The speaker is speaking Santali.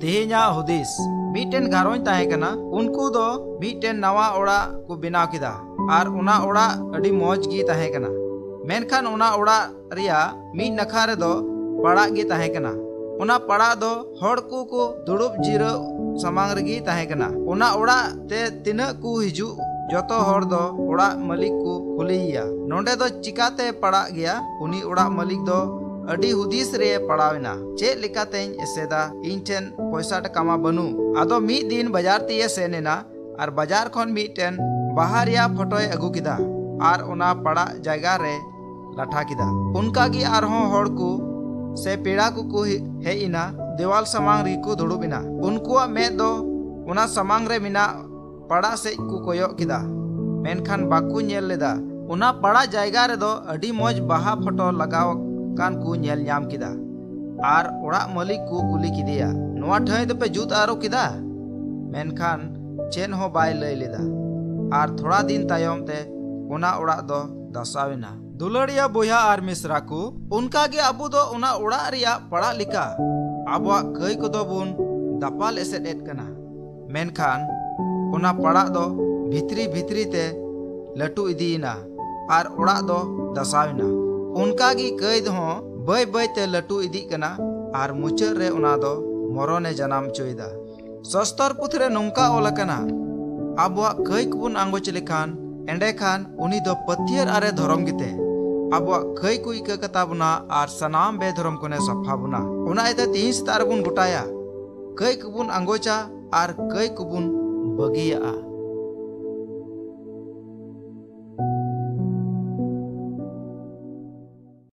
Teheńak Hudis मीटेन घारों ताहेकना उनको दो मीटेन नवा ओड़ा को बनाव किदा और उना ओड़ा अड़ी मौज गी ताहेकना मेनखान उना ओड़ा रिया मी नखा रे दो पड़ा गी ताहेकना उना पड़ा दो हड़ को दुड़ुब जीरो समांग रगी ताहेकना उना ओड़ा ते तिना को हिजु जोतो हड़ दो ओड़ा मालिक को खुलिया नोंडे दो चिकाते पड़ा गया उनी ओड़ा मालिक दो अड़ी हुदिस रे पड़ावना चे लिकातें एसेदा इंटेन पैसा टकामा बनू आदो मी दिन बाजार तिये सेनेना और बाजार खन मीटेन बाहरिया फोटोय अगु किदा और उना पड़ा जगह रे लाठा किदा उनका गी आरहों हड़ को से पेड़ा को हेइना देवाल समांग री को दुड़ुबिना उनको में दो उना समांग रे मिना पड़ा से को कोयो किदा मेनखान बाकू नेल लेदा उना पड़ा जगह रे दो अड़ी मौज बाहा फोटो लगाव कान को नेल ᱧᱟᱢ किदा आर ओड़ा मालिक को कुली किदिया नोआ ठाई दो पे जूत आरो किदा मेनखान चेन हो बाय लय लेदा आर थोड़ा दिन तायम ते उना ओड़ा दो दसाविना दुलड़िया बोया आर मिश्रा को उनका गे अबु दो उना ओड़ा रिया पड़ा लिका आबवा कई को दो बुन दापाल एसेट एट कना मेनखान उना पड़ा दो भितरी भितरी ते लटू इदीना आर ओड़ा दो दसाविना उनका गी कैद हो बय बय ते लटू इदी कना आर मुचाद रे उना दो मरने जनाम चोइदा सस्तर पुथरे नोंका ओलकना आबवा कई कुबुन आंगोच लेखान एंडे खान उनी दो पथियर आरे धरम गिते आबवा कई कुई के कताबुना आर सनाम बेधरम कोने सफाबुना उना एते तीन स्तार बुन गुटाया कई कुबुन आंगोचा आर कई कुबुन बगिया।